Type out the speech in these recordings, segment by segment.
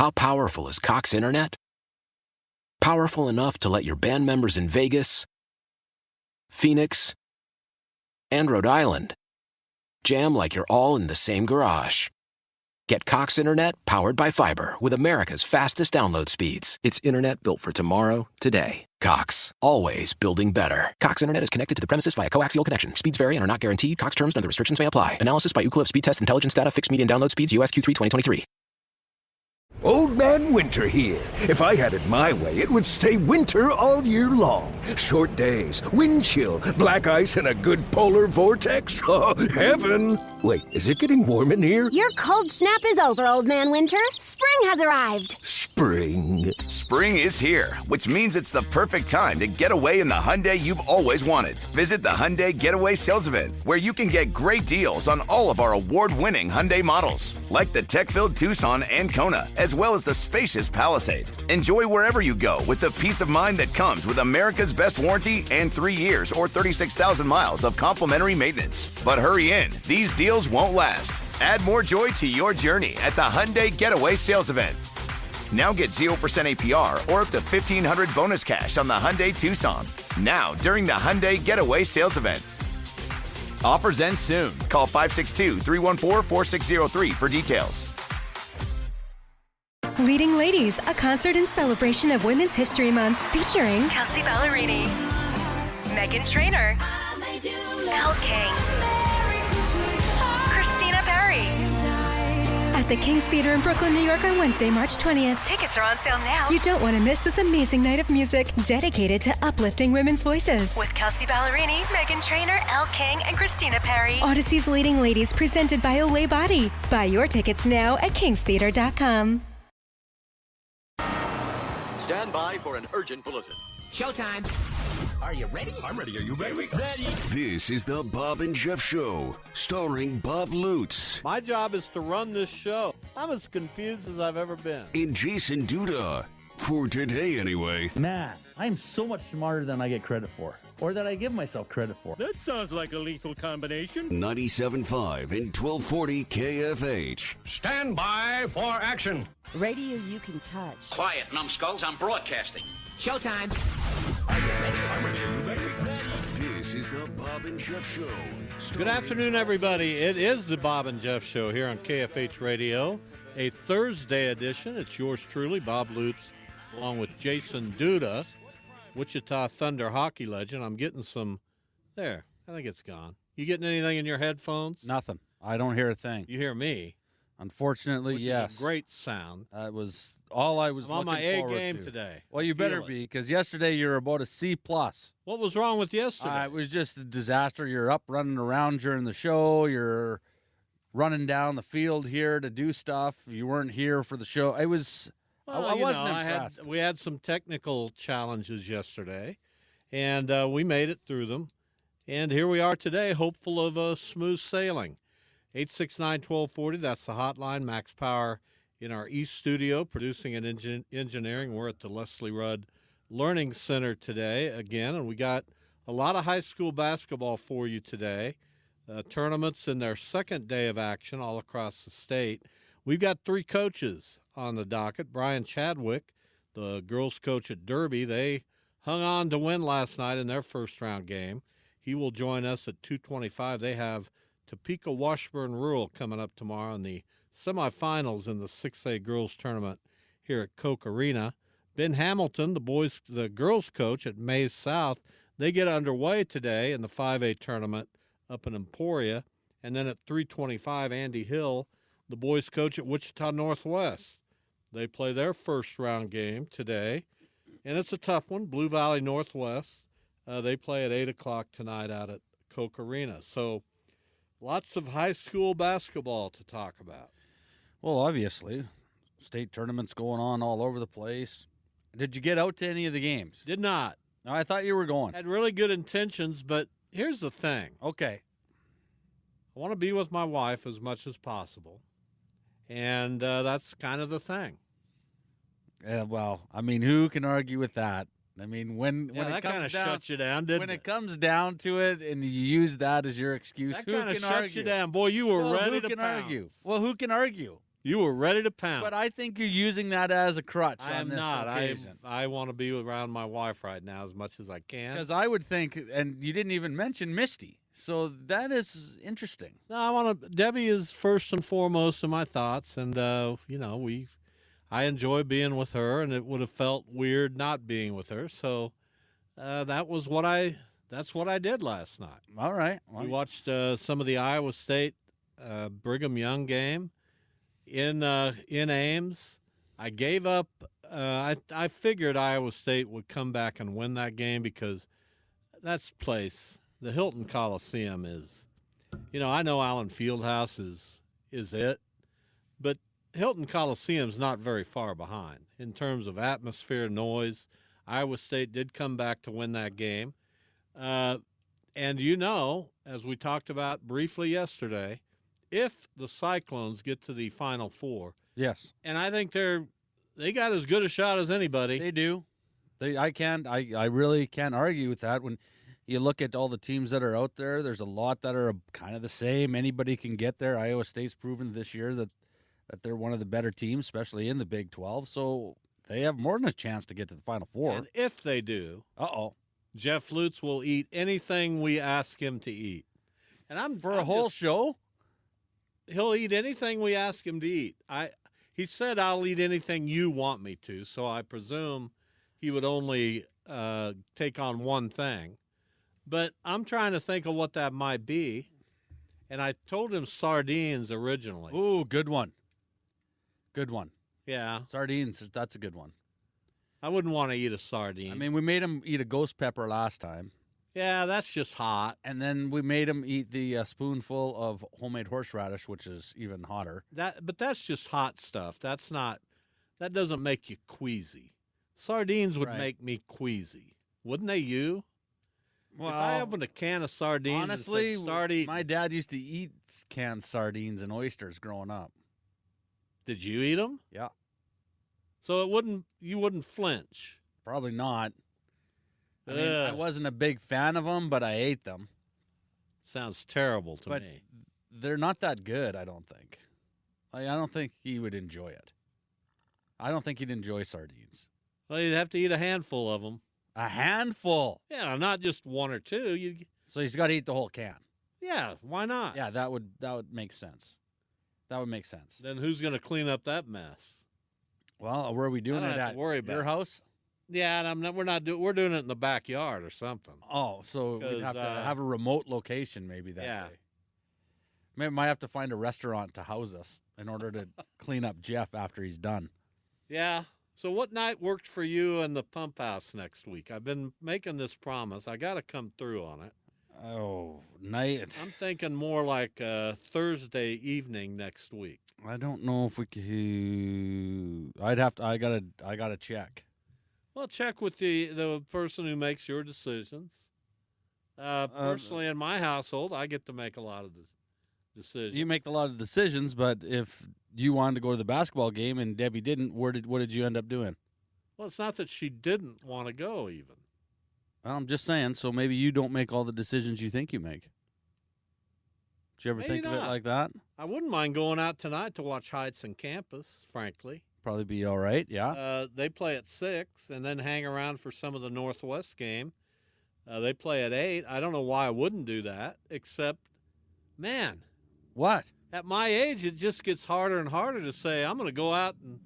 How powerful is Cox Internet? Powerful enough to let your band members in Vegas, Phoenix, and Rhode Island jam like you're all in the same garage. Get Cox Internet powered by fiber with America's fastest download speeds. It's internet built for tomorrow, today. Cox, always building better. Cox Internet is connected to the premises via coaxial connection. Speeds vary and are not guaranteed. Cox terms and other restrictions may apply. Analysis by Ookla Speed Test Intelligence Data. Fixed median download speeds. US Q3 2023. Old Man Winter here. If I had it my way, it would stay winter all year long. Short days, wind chill, black ice, and a good polar vortex. Oh, heaven! Wait, is it getting warm in here? Your cold snap is over, Old Man Winter. Spring has arrived. Spring. Spring is here, which means it's the perfect time to get away in the Hyundai you've always wanted. Visit the Hyundai Getaway Sales Event, where you can get great deals on all of our award-winning Hyundai models, like the tech-filled Tucson and Kona, as well as the spacious Palisade. Enjoy wherever you go with the peace of mind that comes with America's best warranty and 3 years or 36,000 miles of complimentary maintenance. But hurry in, these deals won't last. Add more joy to your journey at the Hyundai Getaway Sales Event. Now get 0% APR or up to $1,500 bonus cash on the Hyundai Tucson. Now, during the Hyundai Getaway Sales Event. Offers end soon. Call 562-314-4603 for details. Leading Ladies, a concert in celebration of Women's History Month featuring Kelsey Ballerini, Meghan Trainor, Elle King, Christina Perry. At the King's Theater in Brooklyn, New York on Wednesday, March 20th. Tickets are on sale now. You don't want to miss this amazing night of music dedicated to uplifting women's voices. With Kelsey Ballerini, Meghan Trainor, Elle King, and Christina Perry. Odyssey's Leading Ladies, presented by Olay Body. Buy your tickets now at kingstheater.com. Stand by for an urgent bulletin. Showtime. Are you ready? I'm ready. Are you ready? Ready. This is the Bob and Jeff Show, starring Bob Lutz. My job is to run this show. I'm as confused as I've ever been. And Jason Duda. For today, anyway. Man, I'm so much smarter than I get credit for. Or that I give myself credit for. That sounds like a lethal combination. 97.5 and 1240 KFH. Stand by for action. Radio you can touch. Quiet, numbskulls. I'm broadcasting. Showtime. Are you ready? I'm ready. Are you ready? This is the Bob and Jeff Show. Good afternoon, everybody. It is the Bob and Jeff Show here on KFH Radio, a Thursday edition. It's yours truly, Bob Lutz, along with Jason Duda, Wichita Thunder hockey legend. I'm getting some. There, I think it's gone. You getting anything in your headphones? Nothing. I don't hear a thing. You hear me? Unfortunately, which yes. Is a great sound. That was all I was I'm looking on my forward A game to. today. Well, you better be, because yesterday you were about a C+. What was wrong with yesterday? It was just a disaster. You're up running around during the show. You're running down the field here to do stuff. You weren't here for the show. It was. Well, I wasn't impressed. We had some technical challenges yesterday, and we made it through them. And here we are today, hopeful of smooth sailing. 869-1240, that's the hotline. Max Power in our East studio, producing and engineering. We're at the Leslie Rudd Learning Center today again, and we got a lot of high school basketball for you today. Tournaments in their second day of action all across the state. We've got 3 coaches on the docket. Brian Chadwick, the girls coach at Derby, they hung on to win last night in their first-round game. He will join us at 2:25. They have Topeka Washburn Rural coming up tomorrow in the semifinals in the 6A girls tournament here at Koch Arena. Ben Hamilton, the girls coach at Mays South, they get underway today in the 5A tournament up in Emporia. And then at 3:25, Andy Hill, the boys coach at Wichita Northwest. They play their first-round game today, and it's a tough one. Blue Valley Northwest, they play at 8 o'clock tonight out at Koch Arena. So lots of high school basketball to talk about. Well, obviously, state tournaments going on all over the place. Did you get out to any of the games? Did not. No, I thought you were going. Had really good intentions, but here's the thing. Okay. I want to be with my wife as much as possible, and that's kind of the thing. Well, I mean, who can argue with that? I mean, when it that kind comes of down, shuts you down, didn't when it? it comes down to it, and you use that as your excuse, That who kind of can shuts argue? you down, boy. You were ready who to can pounce. argue? Well, who can argue? You were ready to pound. But I think you're using that as a crutch on this occasion. I want to be around my wife right now as much as I can. Because I would think, and you didn't even mention Misty, so that is interesting. No, Debbie is first and foremost in my thoughts, and I enjoy being with her, and it would have felt weird not being with her. So that's what I did last night. All right. We watched some of the Iowa State Brigham Young game in Ames. I gave up. I figured Iowa State would come back and win that game because that's place. The Hilton Coliseum is, I know Allen Fieldhouse is it, but Hilton Coliseum's not very far behind in terms of atmosphere, noise. Iowa State did come back to win that game. And as we talked about briefly yesterday, if the Cyclones get to the Final Four. Yes. And I think they got as good a shot as anybody. They do. I really can't argue with that. When you look at all the teams that are out there, there's a lot that are kind of the same. Anybody can get there. Iowa State's proven this year that they're one of the better teams, especially in the Big 12. So they have more than a chance to get to the Final Four. And if they do, Jeff Lutz will eat anything we ask him to eat. And I'm a whole show? He'll eat anything we ask him to eat. He said, I'll eat anything you want me to, so I presume he would only take on one thing. But I'm trying to think of what that might be, and I told him sardines originally. Ooh, good one. Good one. Yeah. Sardines, that's a good one. I wouldn't want to eat a sardine. I mean, we made him eat a ghost pepper last time. Yeah, that's just hot. And then we made him eat the spoonful of homemade horseradish, which is even hotter. But that's just hot stuff. That doesn't make you queasy. Sardines would make me queasy. Wouldn't they you? Well, if I opened a can of sardines, honestly, start eating. My dad used to eat canned sardines and oysters growing up. Did you eat them? Yeah. So you wouldn't flinch? Probably not. I mean, I wasn't a big fan of them, but I ate them. Sounds terrible to me. They're not that good, I don't think. I don't think he would enjoy it. I don't think he'd enjoy sardines. Well, you'd have to eat a handful of them. A handful? Yeah, not just one or two. So he's got to eat the whole can. Yeah, why not? Yeah, that would make sense. That would make sense. Then who's going to clean up that mess? Well, where are we doing it at? Worry about your house? Yeah, and we're doing it in the backyard or something. Oh, so we'd have to have a remote location maybe that day. Maybe might have to find a restaurant to house us in order to clean up Jeff after he's done. Yeah. So what night worked for you and the pump house next week? I've been making this promise. I got to come through on it. Oh, night. I'm thinking more like Thursday evening next week. I don't know if we could. I gotta check. Well, check with the person who makes your decisions. Personally, in my household, I get to make a lot of decisions. You make a lot of decisions, but if you wanted to go to the basketball game and Debbie didn't, what did you end up doing? Well, it's not that she didn't want to go even. Well, I'm just saying, so maybe you don't make all the decisions you think you make. Did you ever think of it like that? I wouldn't mind going out tonight to watch Heights and Campus, frankly. Probably be all right, yeah. They play at 6 and then hang around for some of the Northwest game. They play at 8. I don't know why I wouldn't do that, except, man. What? At my age, it just gets harder and harder to say, I'm going to go out and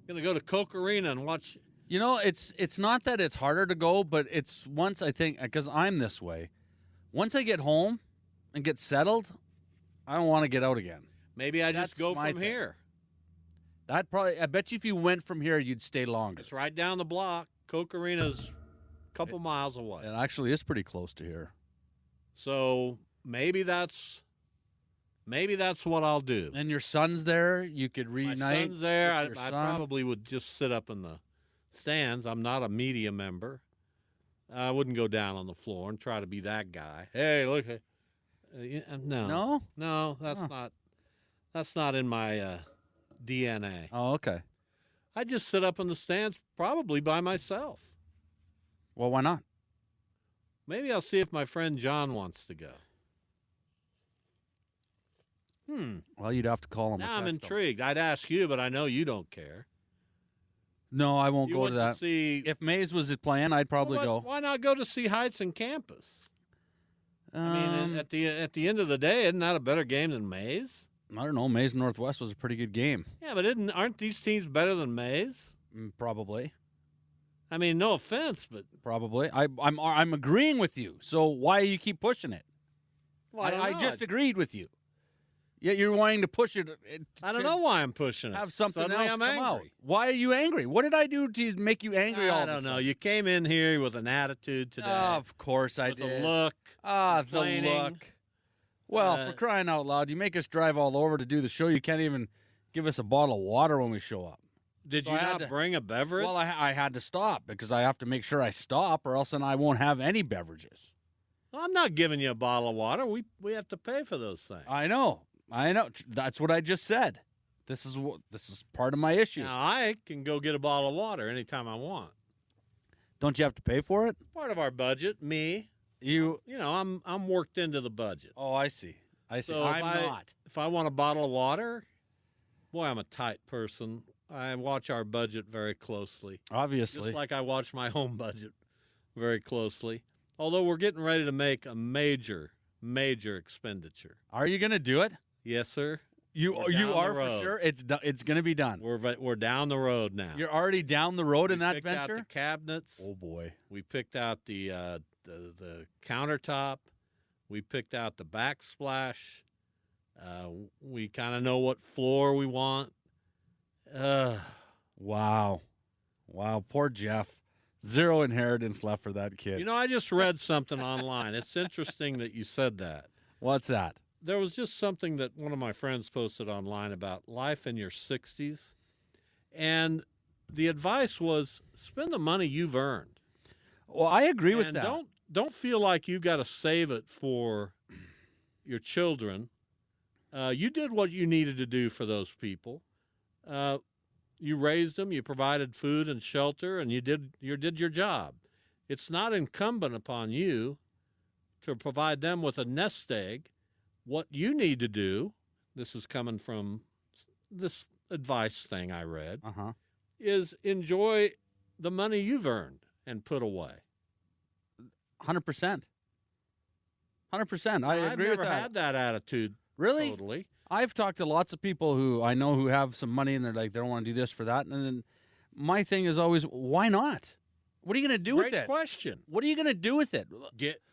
going to go to Coke Arena and watch. You know, it's not that it's harder to go, but it's once I think, because I'm this way, once I get home and get settled, I don't want to get out again. Maybe I just go from here. I bet you if you went from here, you'd stay longer. It's right down the block. Coke Arena's a couple miles away. It actually is pretty close to here. So maybe that's what I'll do. And your son's there. You could reunite. My son's there. I probably would just sit up in the stands. I'm not a media member. I wouldn't go down on the floor and try to be that guy. Hey, look. No, that's not in my DNA. Oh, okay. I just sit up in the stands probably by myself. Well, why not? Maybe I'll see if my friend John wants to go. Well, you'd have to call him. Now I'm intrigued. I'd ask you, but I know you don't care. No, I won't You go went to that. see, If Mays was playing, I'd probably go. Why not go to see Heights and Campus? I mean, at the end of the day, isn't that a better game than Mays? I don't know. Mays Northwest was a pretty good game. Yeah, but aren't these teams better than Mays? Probably. I mean, no offense, but probably. I'm agreeing with you. So why do you keep pushing it? Well, I just agreed with you. Yet you're wanting to push it. I don't know why I'm pushing it. Have something Suddenly else I'm come angry. out. Why are you angry? What did I do to make you angry? I don't know. You came in here with an attitude today. Of course I did. With a look. The look. Well, for crying out loud, you make us drive all over to do the show. You can't even give us a bottle of water when we show up. Did you not bring a beverage? Well, I had to stop because I have to make sure I stop, or else then I won't have any beverages. Well, I'm not giving you a bottle of water. We have to pay for those things. I know. That's what I just said. This is part of my issue. Now I can go get a bottle of water anytime I want. Don't you have to pay for it? Part of our budget. Me. You know, I'm worked into the budget. Oh, I see. So I'm not. If I want a bottle of water, boy, I'm a tight person. I watch our budget very closely. Obviously. Just like I watch my home budget very closely. Although we're getting ready to make a major expenditure. Are you going to do it? Yes, sir. You are for sure? It's going to be done. We're down the road now. You're already down the road in that venture? venture? We picked out the cabinets. Oh, boy. We picked out the countertop. We picked out the backsplash. We kind of know what floor we want. Wow. Poor Jeff. Zero inheritance left for that kid. You know, I just read something online. It's interesting that you said that. What's that? There was just something that one of my friends posted online about life in your 60s. And the advice was spend the money you've earned. Well, I agree with that. Don't feel like you got to save it for your children. You did what you needed to do for those people. You raised them, you provided food and shelter, and you did your job. It's not incumbent upon you to provide them with a nest egg. What you need to do, this is coming from this advice thing I read, is enjoy the money you've earned and put away. 100%. 100%. I agree with that. I've never had that attitude. Really? Totally. I've talked to lots of people who I know who have some money and they're like, they don't want to do this for that. And then my thing is always, why not? What are you going to do with it? Great question. What are you going to do with it?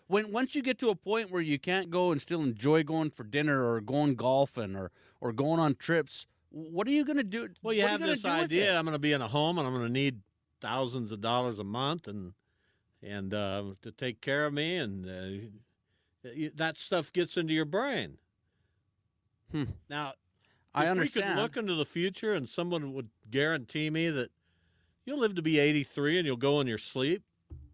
Once you get to a point where you can't go and still enjoy going for dinner or going golfing or going on trips, what are you going to do? Well, you have this idea, I'm going to be in a home and I'm going to need thousands of dollars a month and to take care of me, and that stuff gets into your brain. Now, I understand. If we could look into the future and someone would guarantee me that you'll live to be 83 and you'll go in your sleep,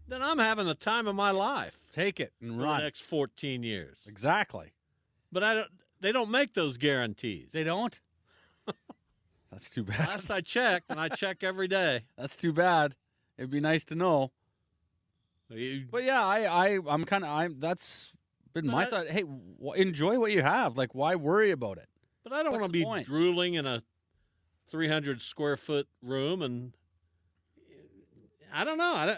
then I'm having the time of my life. Take it and for run. The next 14 years. Exactly. But they don't make those guarantees. They don't? That's too bad. Last I checked, and I check every day. That's too bad. It'd be nice to know. But yeah, that's been my thought. Hey, enjoy what you have. Like, why worry about it? But I don't want to be drooling in a 300 square foot room, and I don't know,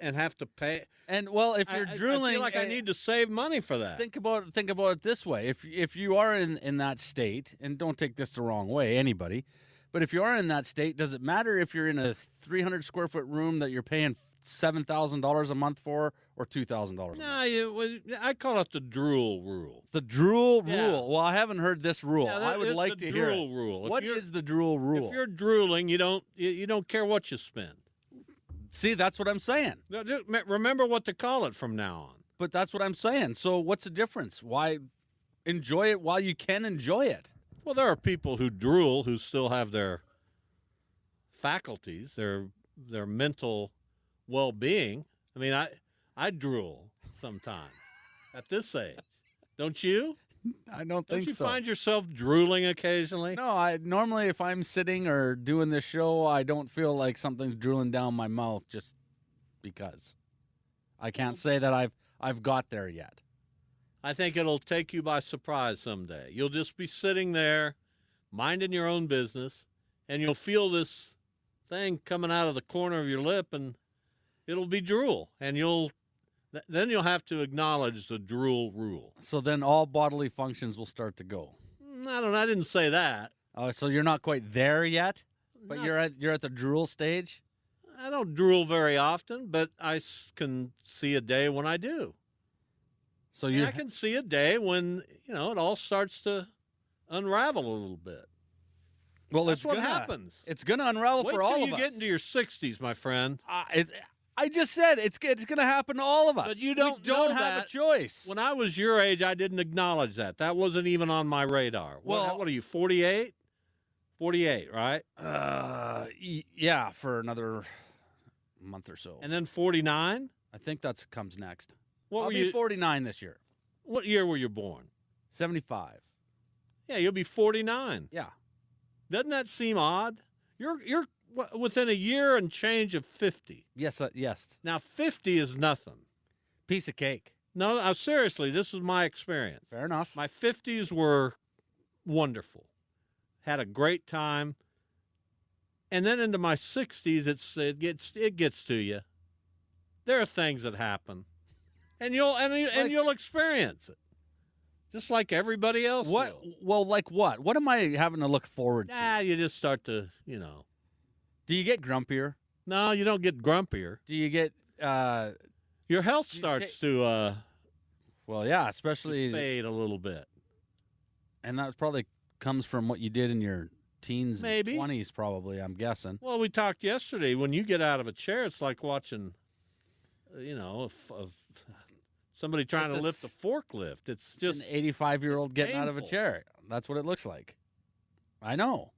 and have to pay. And well, if you're drooling, I feel like I need to save money for that. Think about it this way: if you are in that state, and don't take this the wrong way, anybody, but if you are in that state, does it matter if you're in a 300 square foot room that you're paying $7,000 a month for, or $2,000? No, I call it the drool rule. The drool rule. Well, I haven't heard this rule. Yeah, I would like to hear it. The drool rule. What is the drool rule? If you're drooling, you don't care what you spend. See, that's what I'm saying. Remember what to call it from now on. But that's what I'm saying. So what's the difference? Why enjoy it while you can enjoy it? Well, there are people who drool who still have their faculties, their mental well-being. I mean, I drool sometimes at this age. Don't you? I don't think so. Don't you find yourself drooling occasionally? No, normally if I'm sitting or doing this show, I don't feel like something's drooling down my mouth just because. I can't say that I've got there yet. I think it'll take you by surprise someday. You'll just be sitting there, minding your own business, and you'll feel this thing coming out of the corner of your lip, and it'll be drool. And then you'll have to acknowledge the drool rule. So then all bodily functions will start to go. I didn't say that. Oh, so you're not quite there yet, but you're at the drool stage? I don't drool very often, but I can see a day when I do. So I can see a day when, it all starts to unravel a little bit. Well, that's what happens. It's going to unravel for all of us. Wait till you get into your 60s, my friend. I just said it's going to happen to all of us. But you don't have a choice. When I was your age, I didn't acknowledge that. That wasn't even on my radar. Well, what are you, 48? 48, right? Yeah, for another month or so. And then 49? I think that comes next. I'll be 49 this year. What year were you born? 75. Yeah, you'll be 49. Yeah. Doesn't that seem odd? You're within a year and change of 50. Yes, yes. Now, 50 is nothing. Piece of cake. No, seriously, this is my experience. Fair enough. My 50s were wonderful. Had a great time. And then into my 60s, it gets to you. There are things that happen. And you'll experience it. Just like everybody else will. Well, like what? What am I having to look forward to? You just start to, Do you get grumpier? No, you don't get grumpier. Do you get your health starts to well, yeah, especially fade a little bit. And that probably comes from what you did in your teens and 20s probably, I'm guessing. Well, we talked yesterday, when you get out of a chair, it's like watching somebody trying to lift a forklift. It's just an 85-year-old getting painful. Out of a chair. That's what it looks like. I know.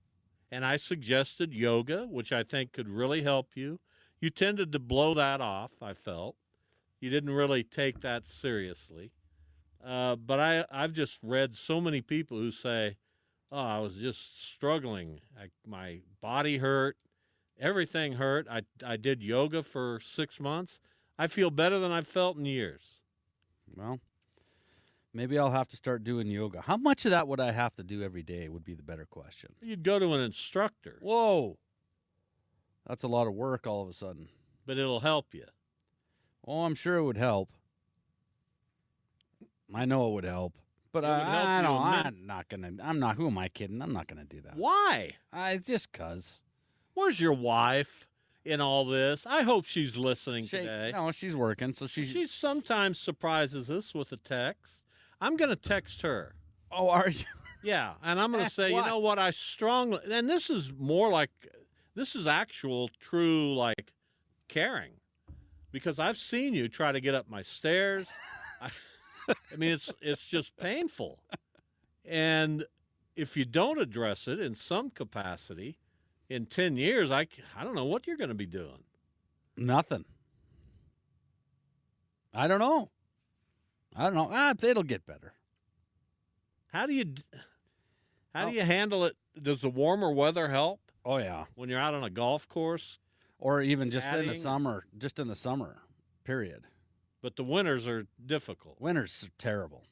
And I suggested yoga, which I think could really help you. You tended to blow that off, I felt. You didn't really take that seriously. But I've just read so many people who say, I was just struggling. My body hurt. Everything hurt. I did yoga for 6 months. I feel better than I've felt in years. Well, maybe I'll have to start doing yoga. How much of that would I have to do every day would be the better question. You'd go to an instructor. Whoa. That's a lot of work all of a sudden. But it'll help you. Oh, I'm sure it would help. I know it would help. But I'm not going to. Who am I kidding? I'm not going to do that. Why? Just 'cause. Where's your wife in all this? I hope she's listening today. No, she's working, so she sometimes surprises us with a text. I'm going to text her. Oh, are you? Yeah, and I'm going to say, you know what, I strongly, and this is actual true, like, caring, because I've seen you try to get up my stairs. I mean, it's just painful. And if you don't address it in some capacity, in 10 years, I don't know what you're going to be doing. Nothing. I don't know. It'll get better. How do you handle it? Does the warmer weather help? Oh, yeah. When you're out on a golf course? Or even just in the summer, period. But the winters are difficult. Winters are terrible.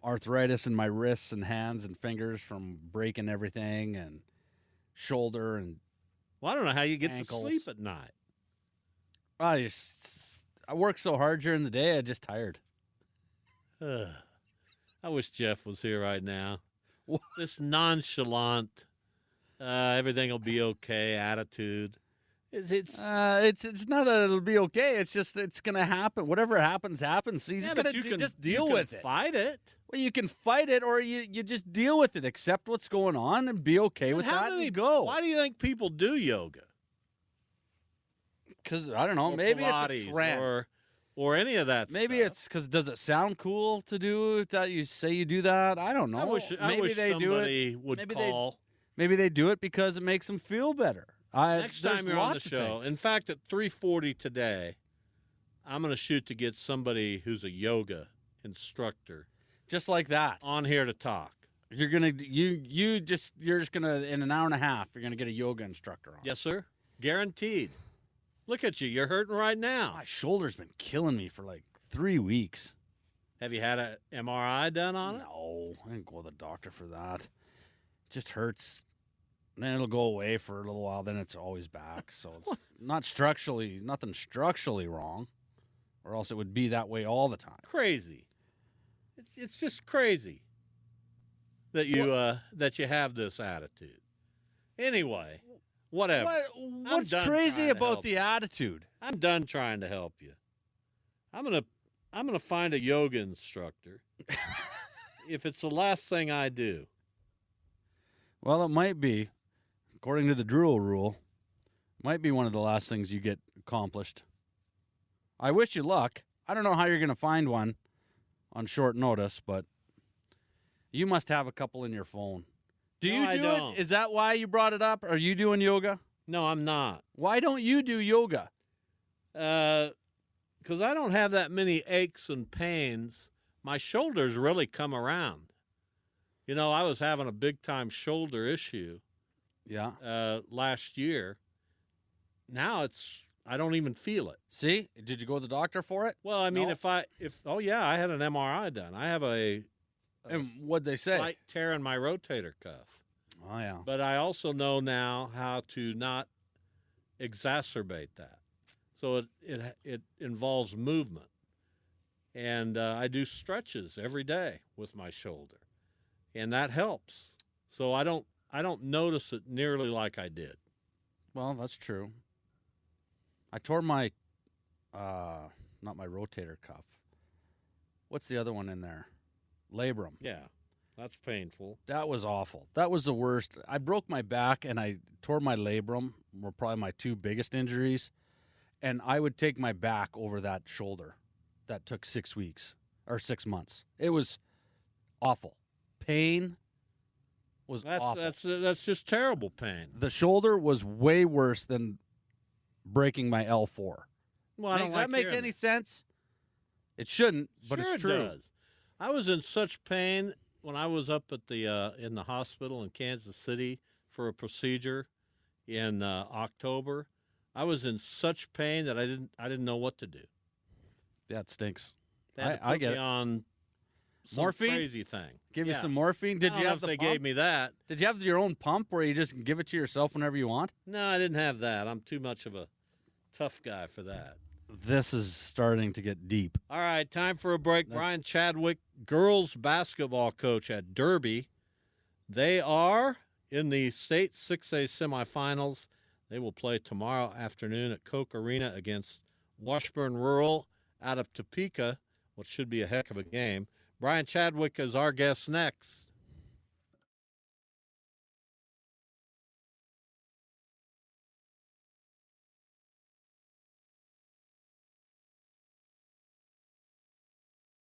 Arthritis in my wrists and hands and fingers from breaking everything, and shoulder and I don't know how you get ankles. To sleep at night. I work so hard during the day, I'm just tired. I wish Jeff was here right now. This nonchalant, everything will be okay attitude. It's not that it'll be okay. It's just it's going to happen. Whatever happens. So you just got to just deal with it. Fight it. Well, you can fight it, or you just deal with it. Accept what's going on and be okay with that and go. Why do you think people do yoga? Because, I don't know, maybe Pilates, it's a trend. Or any of that Maybe stuff. It's because does it sound cool to do that? You say you do that? I don't know. I wish somebody would call. Maybe they do it because it makes them feel better. Next time you're on the show, in fact, at 3:40 today, I'm going to shoot to get somebody who's a yoga instructor, just like that, on here to talk. You're just gonna in an hour and a half. You're gonna get a yoga instructor on. Yes, sir, guaranteed. Look at you, you're hurting right now. My shoulder's been killing me for like 3 weeks. Have you had an MRI done on it? No, I didn't go to the doctor for that. It just hurts. Then it'll go away for a little while. Then it's always back. So it's nothing structurally wrong, or else it would be that way all the time. Crazy. It's just crazy that you have this attitude. Anyway, whatever. What's crazy about the attitude? I'm done trying to help you. I'm gonna find a yoga instructor if it's the last thing I do. Well, it might be, according to the Drule rule, it might be one of the last things you get accomplished. I wish you luck. I don't know how you're going to find one on short notice, but you must have a couple in your phone. I don't. Is that why you brought it up? Are you doing yoga? No, I'm not. Why don't you do yoga? Because I don't have that many aches and pains. My shoulders really come around. You know, I was having a big-time shoulder issue last year. Now I don't even feel it. See? Did you go to the doctor for it? Well, I mean, I had an MRI done. I have and what'd they say? Slight tear in my rotator cuff. Oh, yeah. But I also know now how to not exacerbate that. So it involves movement. And I do stretches every day with my shoulder. And that helps. So I don't notice it nearly like I did. Well, that's true. I tore my not my rotator cuff. What's the other one in there? Labrum. Yeah. That's painful. That was awful. That was the worst. I broke my back and I tore my labrum, were probably my two biggest injuries. And I would take my back over that shoulder. That took 6 weeks or 6 months. It was awful. Pain was awful. That's just terrible pain. The shoulder was way worse than breaking my L4. Well, Does that make any sense? It shouldn't, but sure it's true. It does. I was in such pain when I was up at the in the hospital in Kansas City for a procedure in October. I was in such pain that I didn't know what to do. That stinks. They had to put me on some morphine? Crazy thing. Give you some morphine? Did you have they gave me that? Did you have your own pump where you just give it to yourself whenever you want? No, I didn't have that. I'm too much of a tough guy for that. This is starting to get deep. All right, time for a break. Brian Chadwick, girls basketball coach at Derby. They are in the state 6A semifinals. They will play tomorrow afternoon at Koch Arena against Washburn Rural out of Topeka, which should be a heck of a game. Brian Chadwick is our guest next.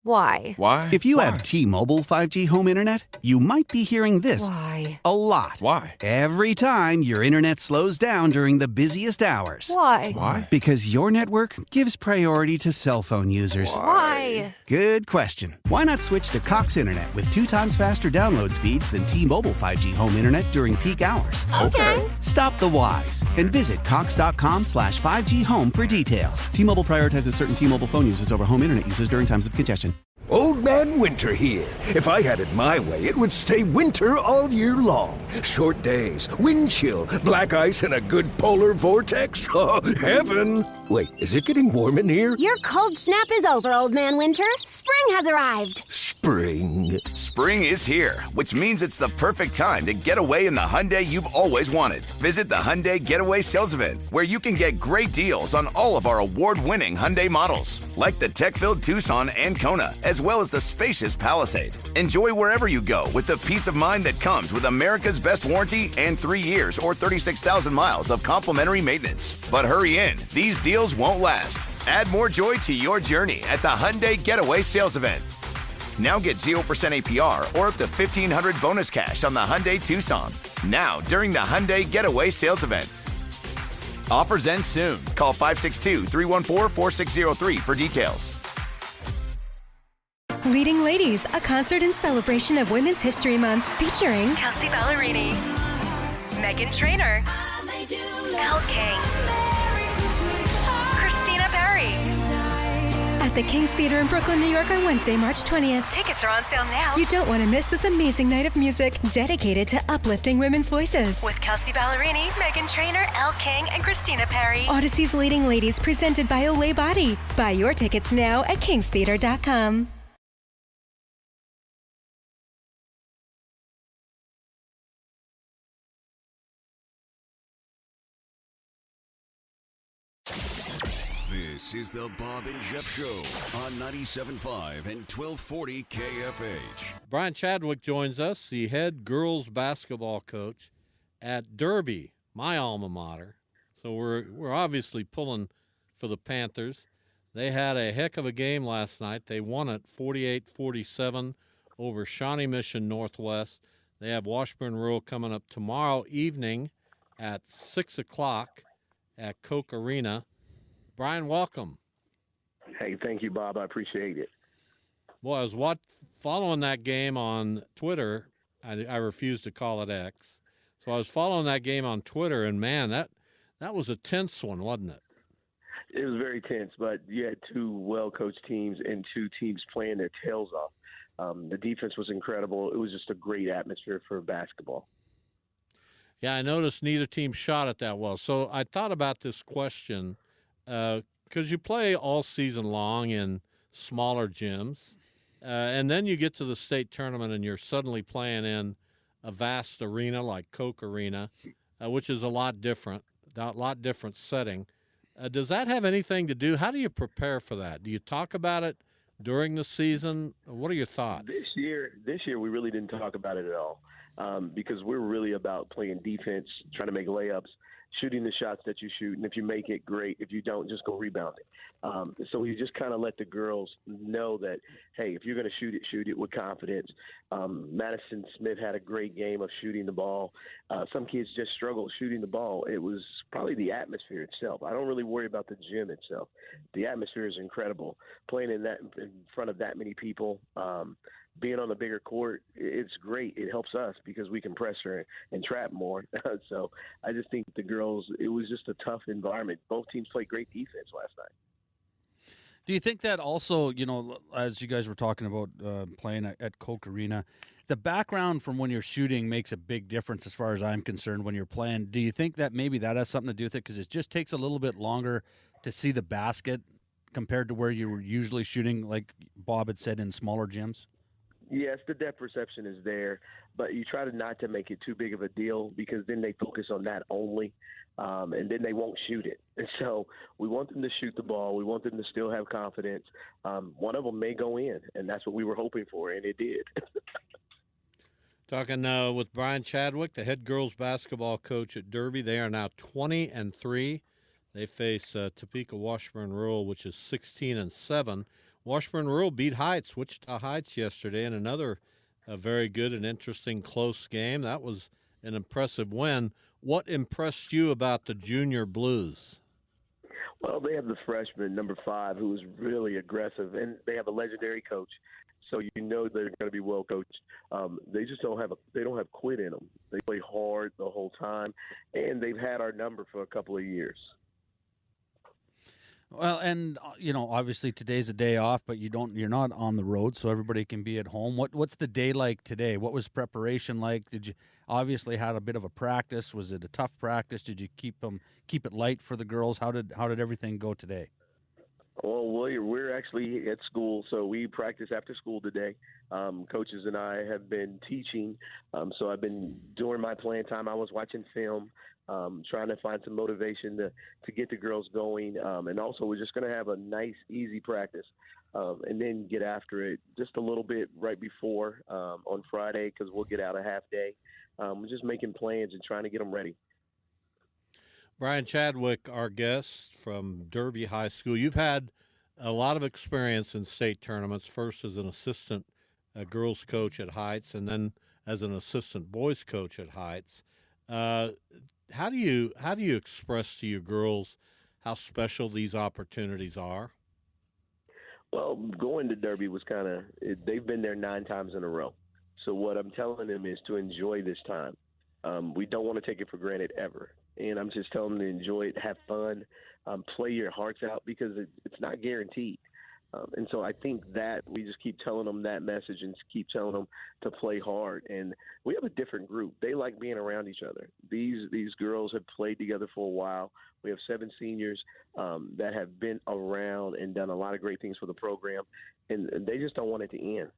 Why? Why? If you have T-Mobile 5G home internet, you might be hearing this Why? a lot. Why? Every time your internet slows down during the busiest hours. Why? Why? Because your network gives priority to cell phone users. Why? Good question. Why not switch to Cox Internet with 2 times faster download speeds than T-Mobile 5G home internet during peak hours? Okay. Stop the whys and visit cox.com/5G home for details. T-Mobile prioritizes certain T-Mobile phone users over home internet users during times of congestion. Old Man Winter here. If I had it my way, it would stay winter all year long. Short days, wind chill, black ice, and a good polar vortex. Oh, heaven. Wait, is it getting warm in here? Your cold snap is over, Old Man Winter. Spring has arrived. Spring. Spring is here, which means it's the perfect time to get away in the Hyundai you've always wanted. Visit the Hyundai Getaway Sales Event, where you can get great deals on all of our award-winning Hyundai models, like the tech-filled Tucson and Kona, as well as the spacious Palisade. Enjoy wherever you go with the peace of mind that comes with America's best warranty and 3 years or 36,000 miles of complimentary maintenance. But hurry in, these deals won't last. Add more joy to your journey at the Hyundai Getaway Sales Event. Now get 0% APR or up to $1,500 bonus cash on the Hyundai Tucson. Now, during the Hyundai Getaway Sales Event. Offers end soon. Call 562-314-4603 for details. Leading Ladies, a concert in celebration of Women's History Month featuring Kelsey Ballerini, Meghan Trainor, Elle King, Christina Perri. At the King's Theater in Brooklyn, New York on Wednesday, March 20th. Tickets are on sale now. You don't want to miss this amazing night of music dedicated to uplifting women's voices. With Kelsey Ballerini, Meghan Trainor, Elle King, and Christina Perry. Odyssey's Leading Ladies presented by Olay Body. Buy your tickets now at kingstheater.com. This is the Bob and Jeff Show on 97.5 and 1240 KFH. Brian Chadwick joins us, the head girls basketball coach at Derby, my alma mater. So we're obviously pulling for the Panthers. They had a heck of a game last night. They won it 48-47 over Shawnee Mission Northwest. They have Washburn Rural coming up tomorrow evening at 6 o'clock at Coke Arena. Brian, welcome. Hey, thank you, Bob. I appreciate it. Well, I was following that game on Twitter. I refuse to call it X. So I was following that game on Twitter, and, man, that was a tense one, wasn't it? It was very tense, but you had two well-coached teams and two teams playing their tails off. The defense was incredible. It was just a great atmosphere for basketball. Yeah, I noticed neither team shot it that well. So I thought about this question because you play all season long in smaller gyms, and then you get to the state tournament and you're suddenly playing in a vast arena like Coke Arena, which is a lot different setting. Does that have anything to do? How do you prepare for that? Do you talk about it during the season? What are your thoughts? This year we really didn't talk about it at all because we're really about playing defense, trying to make layups, shooting the shots that you shoot, and if you make it, great. If you don't, just go rebound it. So we just kind of let the girls know that, hey, if you're going to shoot it with confidence. Madison Smith had a great game of shooting the ball. Some kids just struggle shooting the ball. It was probably the atmosphere itself. I don't really worry about the gym itself. The atmosphere is incredible. Playing in front of that many people, being on the bigger court, it's great. It helps us because we can pressure and trap more. So I just think the girls, it was just a tough environment. Both teams played great defense last night. Do you think that also, as you guys were talking about playing at Coke Arena, the background from when you're shooting makes a big difference as far as I'm concerned when you're playing? Do you think that maybe that has something to do with it because it just takes a little bit longer to see the basket compared to where you were usually shooting, like Bob had said, in smaller gyms? Yes, the depth perception is there, but you try not to make it too big of a deal because then they focus on that only, and then they won't shoot it. And so we want them to shoot the ball. We want them to still have confidence. One of them may go in, and that's what we were hoping for, and it did. Talking with Brian Chadwick, the head girls basketball coach at Derby. They are now 20-3. They face Topeka Washburn Rural, which is 16-7. Washburn Rural beat Wichita Heights yesterday in another very good and interesting close game. That was an impressive win. What impressed you about the Junior Blues? Well, they have the freshman, number 5, who is really aggressive, and they have a legendary coach. So you know they're going to be well coached. They just don't have quit in them. They play hard the whole time, and they've had our number for a couple of years. Well, and obviously today's a day off, but you're not on the road, so everybody can be at home. What's the day like today? What was preparation like? Did you obviously had a bit of a practice? Was it a tough practice? Did you keep it light for the girls? How did everything go today? Well, we're actually at school, so we practice after school today. Coaches and I have been teaching, so I've been during my playing time. I was watching film. Trying to find some motivation to get the girls going. And also we're just going to have a nice, easy practice and then get after it just a little bit right before on Friday because we'll get out a half day. We're just making plans and trying to get them ready. Brian Chadwick, our guest from Derby High School. You've had a lot of experience in state tournaments, first as an assistant girls coach at Heights and then as an assistant boys coach at Heights. How do you express to your girls how special these opportunities are? Well, going to Derby was they've been there 9 times in a row. So what I'm telling them is to enjoy this time. We don't want to take it for granted ever. And I'm just telling them to enjoy it, have fun, play your hearts out because it's not guaranteed. And so I think that we just keep telling them that message and keep telling them to play hard. And we have a different group. They like being around each other. These girls have played together for a while. We have 7 seniors that have been around and done a lot of great things for the program, and they just don't want it to end.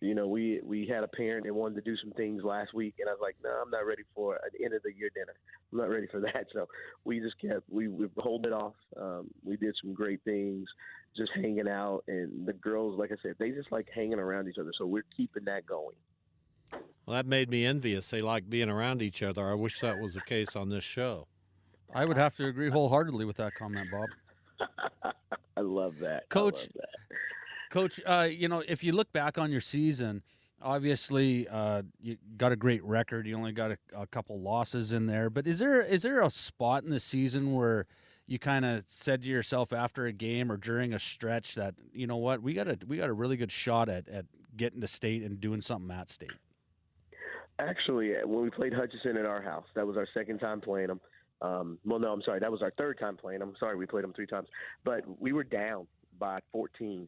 We had a parent that wanted to do some things last week, and I was like, no, I'm not ready for an end of the year dinner. I'm not ready for that. So we just we hold it off. We did some great things, just hanging out, and the girls, like I said, they just like hanging around each other. So we're keeping that going. Well, that made me envious. They like being around each other. I wish that was the case on this show. I would have to agree wholeheartedly with that comment, Bob. I love that. Coach, if you look back on your season, obviously you got a great record. You only got a couple losses in there. But is there a spot in the season where you kind of said to yourself after a game or during a stretch that, you know what, we got a really good shot at getting to state and doing something at state? Actually, when we played Hutchinson at our house, that was our second time playing them. That was our third time playing them. Sorry, we played them 3 times. But we were down by 14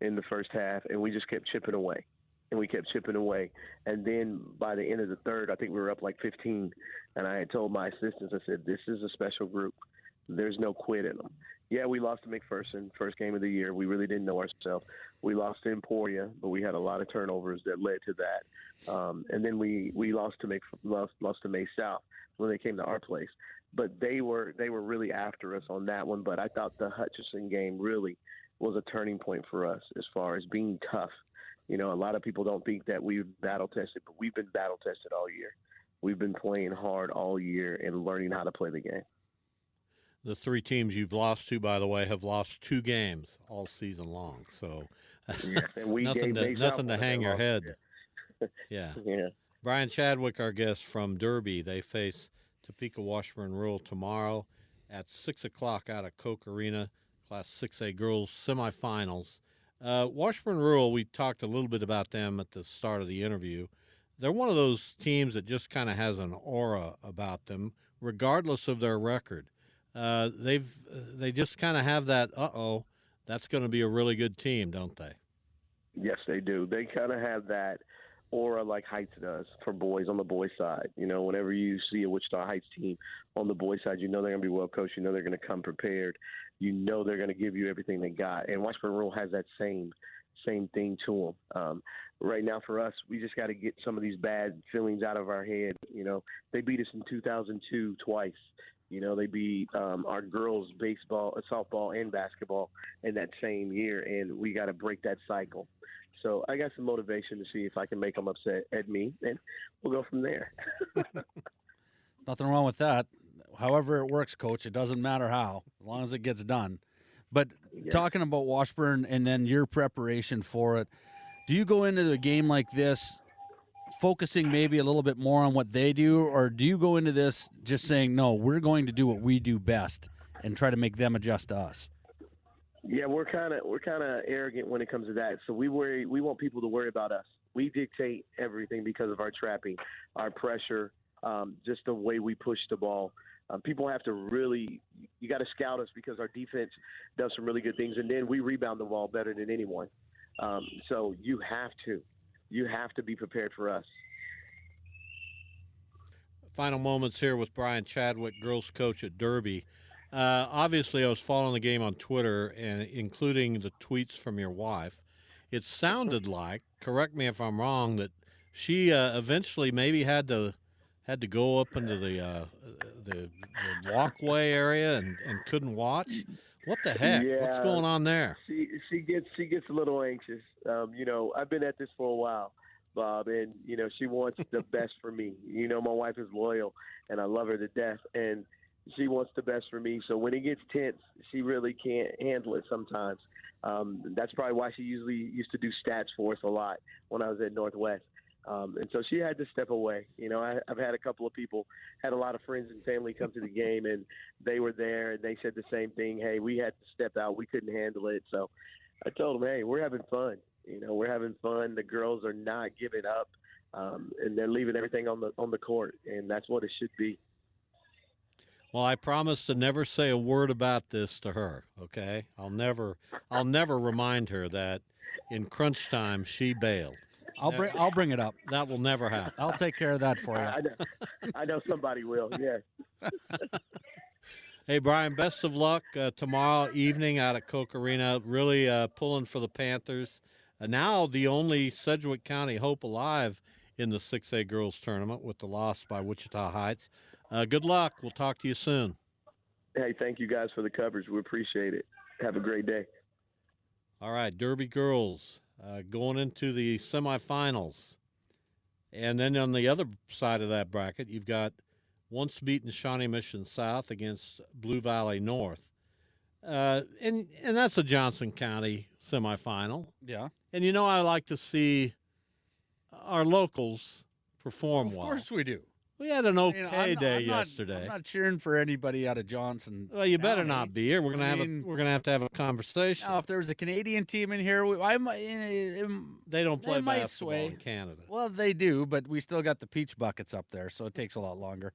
in the first half, and we just kept chipping away. And then by the end of the third, I think we were up like 15. And I had told my assistants, I said, this is a special group. There's no quit in them. Yeah, we lost to McPherson, first game of the year. We really didn't know ourselves. We lost to Emporia, but we had a lot of turnovers that led to that. And then we lost to May South when they came to our place. But they were really after us on that one. But I thought the Hutchinson game really was a turning point for us as far as being tough. A lot of people don't think that we've battle tested, but we've been battle tested all year. We've been playing hard all year and learning how to play the game. The 3 teams you've lost to, by the way, have lost 2 games all season long. So nothing to hang your head. Yeah. Brian Chadwick, our guest from Derby, they face Topeka Washburn Rural tomorrow at 6 o'clock out of Koch Arena, Class 6A girls semifinals. Washburn Rural, we talked a little bit about them at the start of the interview. They're one of those teams that just kind of has an aura about them, regardless of their record. They just kind of have that, that's going to be a really good team, don't they? Yes, they do. They kind of have that aura like Heights does for boys on the boys' side. Whenever you see a Wichita Heights team on the boys' side, they're going to be well coached. They're going to come prepared. They're going to give you everything they got. And Washburn Rural has that same thing to them. Right now for us, we just got to get some of these bad feelings out of our head. They beat us in 2002 twice. They beat our girls baseball, softball, and basketball in that same year, and we got to break that cycle. So I got some motivation to see if I can make them upset at me, and we'll go from there. Nothing wrong with that. However it works, Coach, it doesn't matter how, as long as it gets done. But talking about Washburn and then your preparation for it, do you go into a game like this focusing maybe a little bit more on what they do, or do you go into this just saying, no, we're going to do what we do best and try to make them adjust to us? Yeah, we're kind of arrogant when it comes to that. So we want people to worry about us. We dictate everything because of our trapping, our pressure, just the way we push the ball. People have to you got to scout us because our defense does some really good things, and then we rebound the ball better than anyone. So you have to be prepared for us. Final moments here with Brian Chadwick, girls coach at Derby. Obviously, I was following the game on Twitter, and including the tweets from your wife. It sounded like, correct me if I'm wrong, that she eventually maybe had to go up into the walkway area and couldn't watch. What the heck? Yeah, what's going on there? She gets a little anxious. I've been at this for a while, Bob, and she wants the best for me. My wife is loyal, and I love her to death, and she wants the best for me. So when it gets tense, she really can't handle it sometimes. That's probably why she usually used to do stats for us a lot when I was at Northwest. And so she had to step away. I've had a couple of people, had a lot of friends and family come to the game, and they were there, and they said the same thing. Hey, we had to step out. We couldn't handle it. So I told them, hey, we're having fun. We're having fun. The girls are not giving up, and they're leaving everything on the court, and that's what it should be. Well, I promise to never say a word about this to her, okay? I'll never remind her that in crunch time she bailed. I'll bring it up. That will never happen. I'll take care of that for you. I know somebody will, yeah. Hey, Brian, best of luck tomorrow evening out at Coke Arena. Really pulling for the Panthers. Now the only Sedgwick County hope alive in the 6A girls tournament with the loss by Wichita Heights. Good luck. We'll talk to you soon. Hey, thank you guys for the coverage. We appreciate it. Have a great day. All right, Derby girls going into the semifinals. And then on the other side of that bracket, you've got once beaten Shawnee Mission South against Blue Valley North. And that's a Johnson County semifinal. Yeah. And, I like to see our locals perform well. Of course we do. We had an okay day yesterday. I'm not cheering for anybody out of Johnson. Well, you better County. not be here. We're gonna have to have a conversation. Now, if there was a Canadian team in here, they don't play basketball in Canada. Well, they do, but we still got the peach buckets up there, so it takes a lot longer.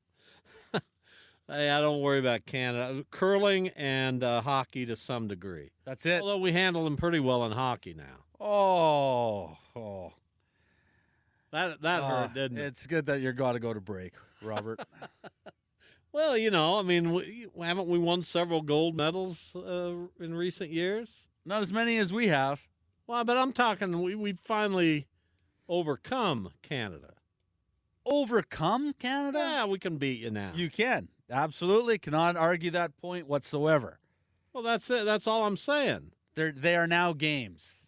Hey, I don't worry about Canada. Curling and hockey to some degree. That's it. Although we handle them pretty well in hockey now. Oh. That hurt, didn't it? It's good that you're got to go to break, Robert. Well, haven't we won several gold medals in recent years? Not as many as we have. Well, but I'm talking we finally overcome Canada. Overcome Canada? Yeah, we can beat you now. You can. Absolutely. Cannot argue that point whatsoever. Well, that's it. That's all I'm saying. They are now games.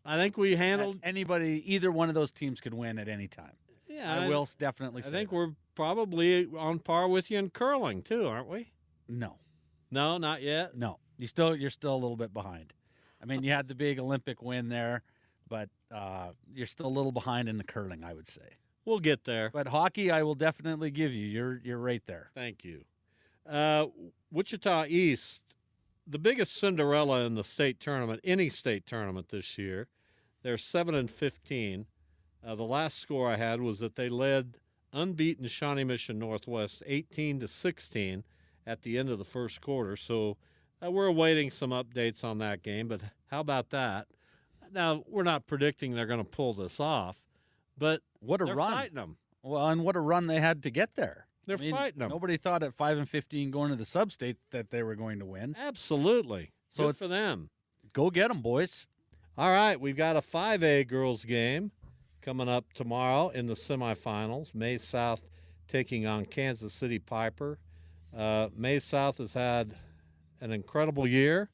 I think we handled anybody. Either one of those teams could win at any time. Yeah, I will definitely say. I think we're probably on par with you in curling too, aren't we? No, not yet. No, you're still a little bit behind. I mean, you had the big Olympic win there, but you're still a little behind in the curling, I would say. We'll get there. But hockey, I will definitely give you. You're right there. Thank you. Wichita East, the biggest Cinderella in the state tournament, any state tournament this year. They're 7-15. The last score I had was that they led unbeaten Shawnee Mission Northwest 18-16 at the end of the first quarter. So we're awaiting some updates on that game. But how about that? Now, we're not predicting they're going to pull this off, but what a they're run. Fighting them. Well, and what a run they had to get there. They're fighting them. Nobody thought at 5-15 going to the sub-state that they were going to win. Absolutely. So Good it's for them. Go get them, boys. All right, we've got a 5A girls game coming up tomorrow in the semifinals. May South taking on Kansas City Piper. May South has had an incredible year,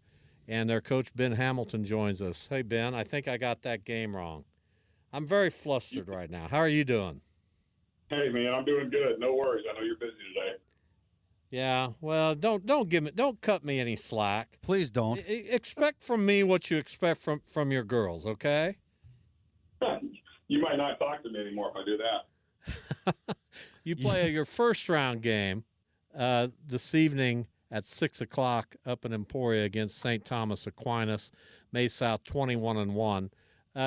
and their coach Ben Hamilton joins us. Hey, Ben, I think I got that game wrong. I'm very flustered right now. How are you doing? Hey, man, I'm doing good. No worries. I know you're busy today. Yeah, well, don't cut me any slack. Please don't. Expect from me what you expect from your girls, okay? You might not talk to me anymore if I do that. You play your first round game this evening at 6 o'clock up in Emporia against St. Thomas Aquinas, May South 21-1.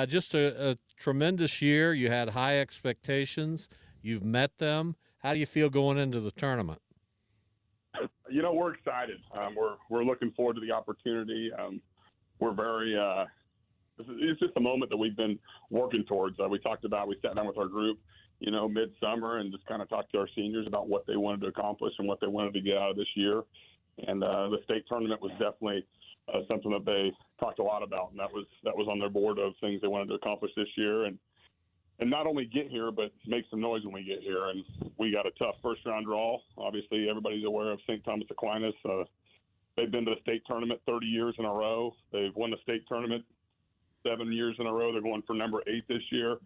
Just a tremendous year. You had high expectations. You've met them. How do you feel going into the tournament? We're excited. We're looking forward to the opportunity. We're very. It's just a moment that we've been working towards. We sat down with our group, midsummer, and just kind of talked to our seniors about what they wanted to accomplish and what they wanted to get out of this year. And the state tournament was definitely something that they talked a lot about, and that was on their board of things they wanted to accomplish this year. And not only get here, but make some noise when we get here. And we got a tough first-round draw. Obviously, everybody's aware of St. Thomas Aquinas. They've been to the state tournament 30 years in a row. They've won the state tournament 7 years in a row. They're going for number 8 this year.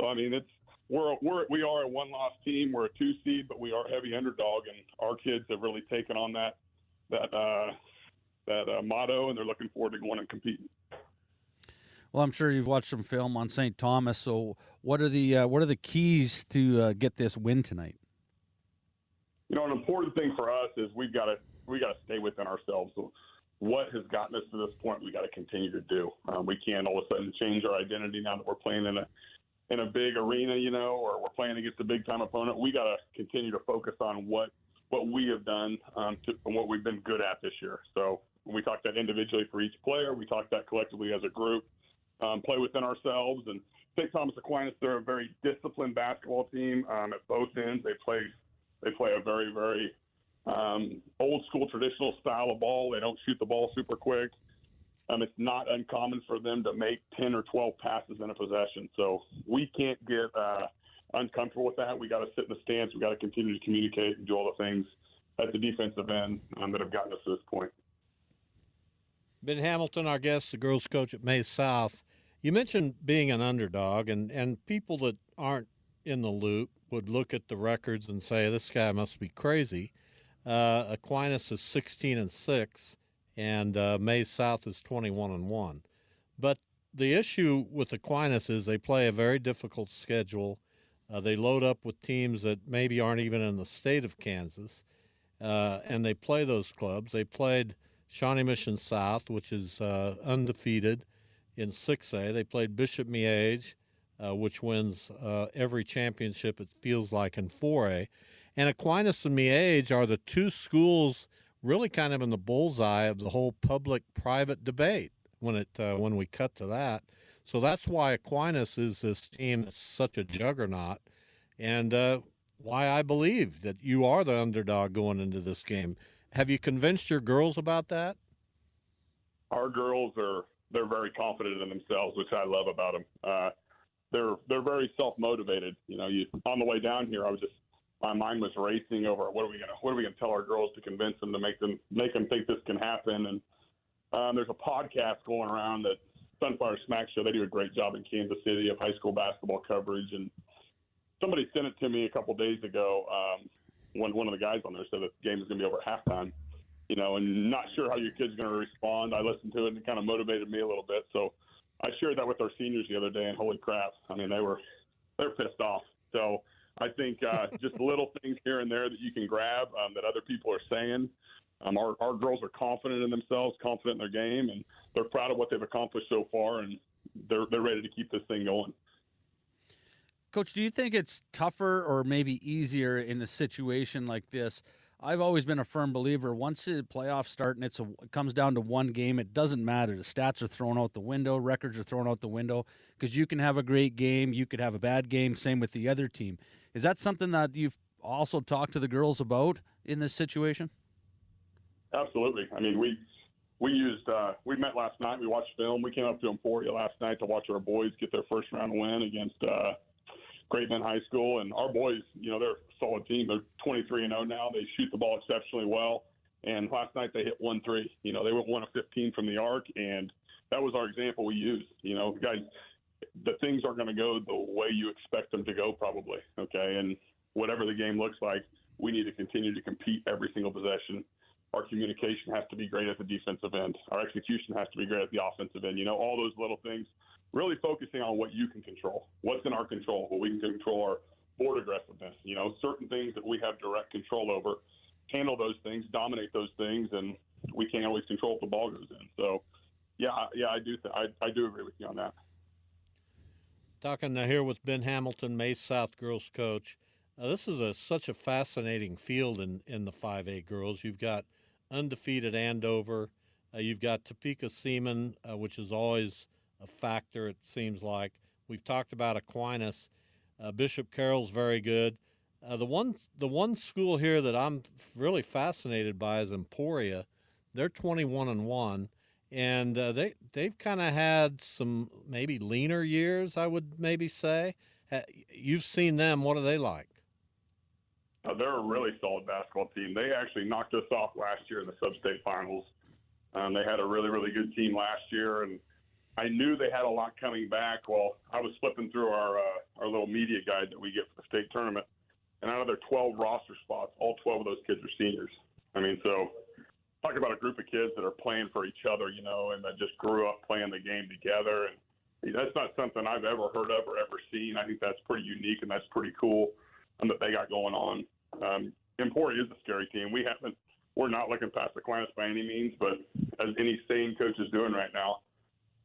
So, I mean, we are a one-loss team. We're a 2 seed, but we are a heavy underdog, and our kids have really taken on that motto, and they're looking forward to going and competing. Well, I'm sure you've watched some film on St. Thomas. So, what are the keys to get this win tonight? An important thing for us is we got to stay within ourselves. So what has gotten us to this point, we got to continue to do. We can't all of a sudden change our identity now that we're playing in a big arena, or we're playing against a big time opponent. We got to continue to focus on what what we have done and what we've been good at this year. So we talked that individually for each player. We talked that collectively as a group, play within ourselves. And St. Thomas Aquinas, they're a very disciplined basketball team at both ends. They play a very, very old school traditional style of ball. They don't shoot the ball super quick. It's not uncommon for them to make 10 or 12 passes in a possession. So we can't get uncomfortable with that. We got to sit in the stands. We got to continue to communicate and do all the things at the defensive end that have gotten us to this point. Ben Hamilton, our guest, the girls coach at May South. You mentioned being an underdog, and people that aren't in the loop would look at the records and say, this guy must be crazy. Aquinas is 16-6, and May South is 21-1. But the issue with Aquinas is they play a very difficult schedule. They load up with teams that maybe aren't even in the state of Kansas, and they play those clubs. They played Shawnee Mission South, which is undefeated in 6A. They played Bishop Miege, which wins every championship, it feels like, in 4A. And Aquinas and Miege are the two schools really kind of in the bullseye of the whole public-private debate when we cut to that. So that's why Aquinas is this team that's such a juggernaut, and why I believe that you are the underdog going into this game. Have you convinced your girls about that? Our girls they're very confident in themselves, which I love about them. They're very self-motivated. On the way down here, my mind was racing over what are we gonna tell our girls to convince them to make them think this can happen. And there's a podcast going around that Sunfire Smack Show. They do a great job in Kansas City of high school basketball coverage, and somebody sent it to me a couple days ago. One of the guys on there said that the game is going to be over at halftime. And not sure how your kid's going to respond. I listened to it and it kind of motivated me a little bit. So I shared that with our seniors the other day, and holy crap, I mean, they're pissed off. So I think just little things here and there that you can grab that other people are saying. Our girls are confident in themselves, confident in their game, and they're proud of what they've accomplished so far, and they're ready to keep this thing going. Coach, do you think it's tougher or maybe easier in a situation like this? I've always been a firm believer, once the playoffs start and it comes down to one game, it doesn't matter. The stats are thrown out the window, records are thrown out the window, because you can have a great game, you could have a bad game, same with the other team. Is that something that you've also talked to the girls about in this situation? Absolutely. I mean, we met last night. We watched film. We came up to Emporia last night to watch our boys get their first round win against Great Bend High School. And our boys, they're a solid team. They're 23-0 now. They shoot the ball exceptionally well. And last night they hit 1 3. They went 1 of 15 from the arc, and that was our example we used. Guys, the things aren't going to go the way you expect them to go, probably. Okay, and whatever the game looks like, we need to continue to compete every single possession. Our communication has to be great at the defensive end. Our execution has to be great at the offensive end. All those little things, really focusing on what you can control. What's in our control? Well, we can control our board aggressiveness. Certain things that we have direct control over, handle those things, dominate those things, and we can't always control if the ball goes in. So, I do agree with you on that. Talking here with Ben Hamilton, May South girls coach. This is such a fascinating field in the 5A girls. You've got undefeated Andover. You've got Topeka Seaman, which is always a factor, it seems like. We've talked about Aquinas. Bishop Carroll's very good. The one school here that I'm really fascinated by is Emporia. They're 21-1, and they've kind of had some maybe leaner years, I would maybe say. You've seen them. What are they like? They're a really solid basketball team. They actually knocked us off last year in the sub-state finals. They had a really, really good team last year, and I knew they had a lot coming back. Well, I was flipping through our little media guide that we get for the state tournament, and out of their 12 roster spots, all 12 of those kids are seniors. I mean, so talk about a group of kids that are playing for each other, and that just grew up playing the game together. And that's not something I've ever heard of or ever seen. I think that's pretty unique, and that's pretty cool that they got going on. Emporia is a scary team. We're not looking past Aquinas by any means, but as any sane coach is doing right now,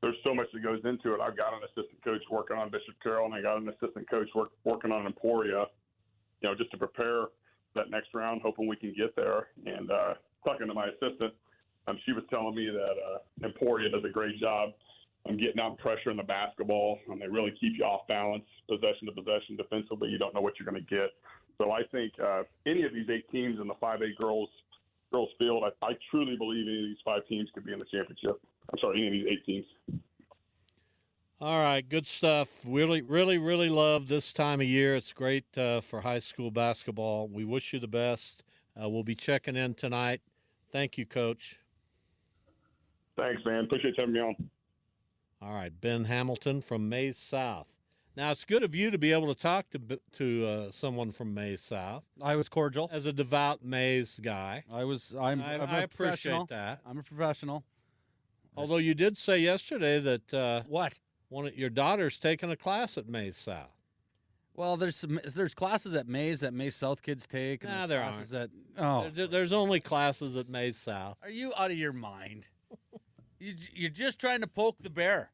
there's so much that goes into it. I've got an assistant coach working on Bishop Carroll, and I got an assistant coach working on Emporia, just to prepare that next round, hoping we can get there. And talking to my assistant, she was telling me that Emporia does a great job on getting out pressure in the basketball, and they really keep you off balance, possession to possession, defensively. You don't know what you're going to get. So I think any of these 8 teams in the 5A girls field, I truly believe any of these 5 teams could be in the championship. I'm sorry, any of these 8 teams. All right, good stuff. Really, really, really love this time of year. It's great for high school basketball. We wish you the best. We'll be checking in tonight. Thank you, Coach. Thanks, man. Appreciate you having me on. All right, Ben Hamilton from Maize South. Now, it's good of you to be able to talk to someone from Maize South. I was cordial. As a devout Maize guy. I appreciate that. I'm a professional. Although you did say yesterday that what? One of your daughter's taking a class at Maize South. Well, there's classes at Maize that Maize South kids take. And there classes aren't. There's only classes at Maize South. Are you out of your mind? You're just trying to poke the bear.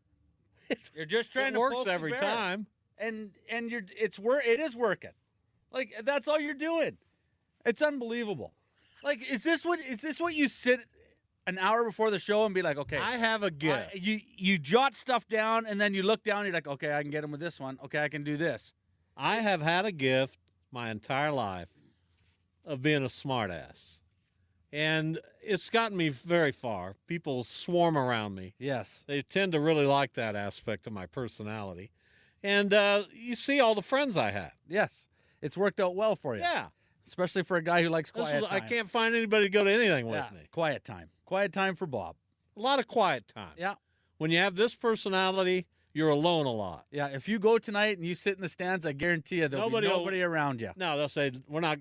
You're just trying to poke the bear. It works every time. And it is working. Like, that's all you're doing. It's unbelievable. Like, is this what you sit an hour before the show and be like, okay, I have a gift. You jot stuff down, and then you look down and you're like, okay, I can get him with this one. Okay, I can do this. I have had a gift my entire life of being a smartass. And it's gotten me very far. People swarm around me. Yes. They tend to really like that aspect of my personality. And you see all the friends I have. Yes. It's worked out well for you. Yeah. Especially for a guy who likes quiet time. I can't find anybody to go to anything with me. Quiet time. Quiet time for Bob. A lot of quiet time. Yeah. When you have this personality, you're alone a lot. Yeah. If you go tonight and you sit in the stands, I guarantee you there'll be nobody around you. No, they'll say, we're not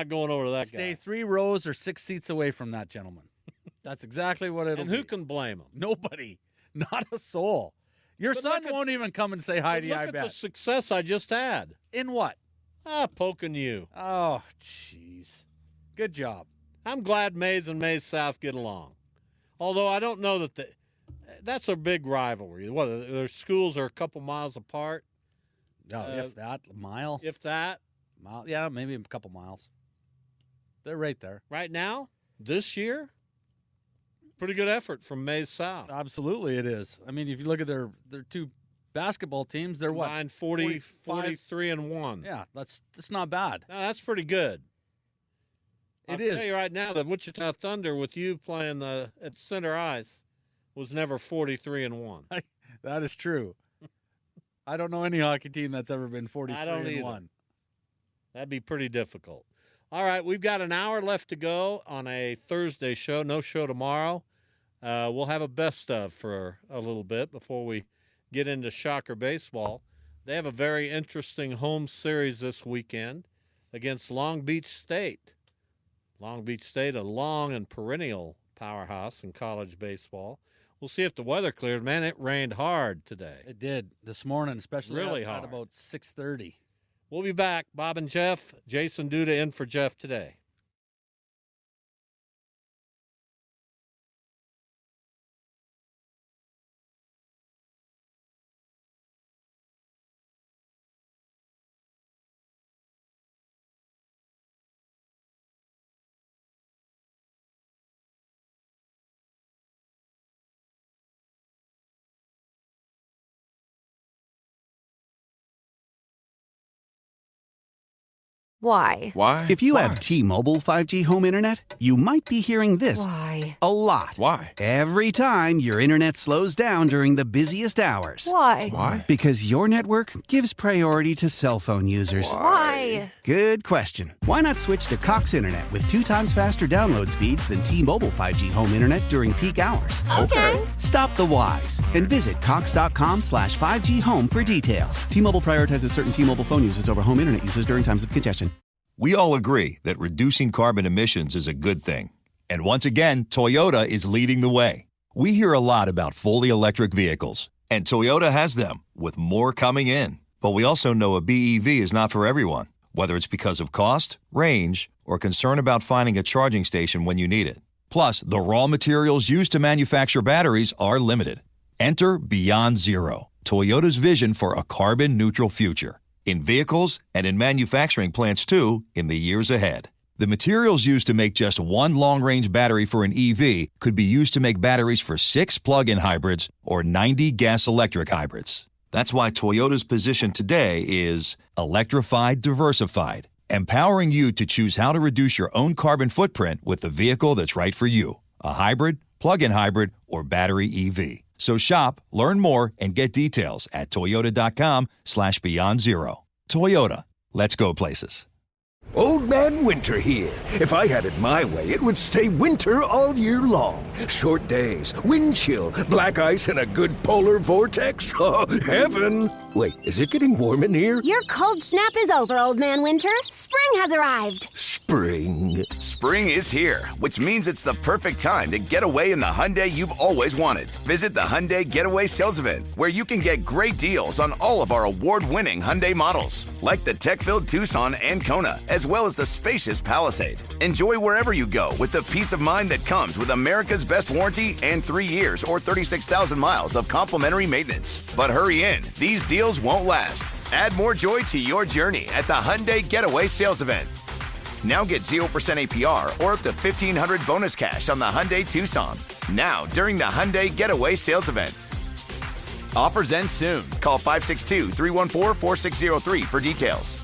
going over to that guy. Stay 3 rows or 6 seats away from that gentleman. That's exactly what it'll be. And who can blame him? Nobody. Not a soul. Your son won't even come and say hi to you, I bet. Look at the success I just had. In what? Poking you. Oh, jeez. Good job. I'm glad Maize and Maize South get along. Although I don't know that that's a big rivalry. What, their schools are a couple miles apart? No, if that, a mile. If that. Mile, yeah, maybe a couple miles. They're right there. Right now, this year, pretty good effort from Maize South. Absolutely it is. I mean, if you look at their 2 basketball teams, they're what? 43-1. Yeah, that's not bad. No, that's pretty good. I'll It is. tell you right now that Wichita Thunder, with you playing at center ice, was never 43-1. That is true. I don't know any hockey team that's ever been 43-1. I don't either. That'd be pretty difficult. All right, we've got an hour left to go on a Thursday show. No show tomorrow. We'll have a best of for a little bit before we get into Shocker Baseball. They have a very interesting home series this weekend against Long Beach State. Long Beach State, a long and perennial powerhouse in college baseball. We'll see if the weather clears. Man, it rained hard today. It did this morning, especially really at hard. About 6:30. We'll be back. Bob and Jeff. Jason Duda in for Jeff today. Why? If you have T-Mobile 5G home internet, you might be hearing this Why? a lot. Why? Every time your internet slows down during the busiest hours. Why? Because your network gives priority to cell phone users. Why? Good question. Why not switch to Cox Internet with 2 times faster download speeds than T-Mobile 5G home internet during peak hours? Okay. Stop the whys and visit cox.com/5G home for details. T-Mobile prioritizes certain T-Mobile phone users over home internet users during times of congestion. We all agree that reducing carbon emissions is a good thing. And once again, Toyota is leading the way. We hear a lot about fully electric vehicles, and Toyota has them, with more coming in. But we also know a BEV is not for everyone, whether it's because of cost, range, or concern about finding a charging station when you need it. Plus, the raw materials used to manufacture batteries are limited. Enter Beyond Zero, Toyota's vision for a carbon-neutral future. in vehicles, and in manufacturing plants too in the years ahead. The materials used to make just one long-range battery for an EV could be used to make batteries for 6 plug-in hybrids or 90 gas-electric hybrids. That's why Toyota's position today is electrified, diversified, empowering you to choose how to reduce your own carbon footprint with the vehicle that's right for you, a hybrid, plug-in hybrid, or battery EV. So shop, learn more, and get details at toyota.com/beyond zero. Toyota, let's go places. Old Man Winter here. If I had it my way, it would stay winter all year long. Short days, wind chill, black ice, and a good polar vortex. Oh, heaven. Wait, is it getting warm in here? Your cold snap is over, Old Man Winter. Spring has arrived. Spring. Spring is here, which means it's the perfect time to get away in the Hyundai you've always wanted. Visit the Hyundai Getaway Sales Event, where you can get great deals on all of our award-winning Hyundai models, like the tech-filled Tucson and Kona, as well as the spacious Palisade. Enjoy wherever you go with the peace of mind that comes with America's best warranty and 3 years or 36,000 miles of complimentary maintenance. But hurry in, these deals won't last. Add more joy to your journey at the Hyundai Getaway Sales Event. Now get 0% APR or up to $1,500 bonus cash on the Hyundai Tucson. Now, during the Hyundai Getaway Sales Event. Offers end soon. Call 562-314-4603 for details.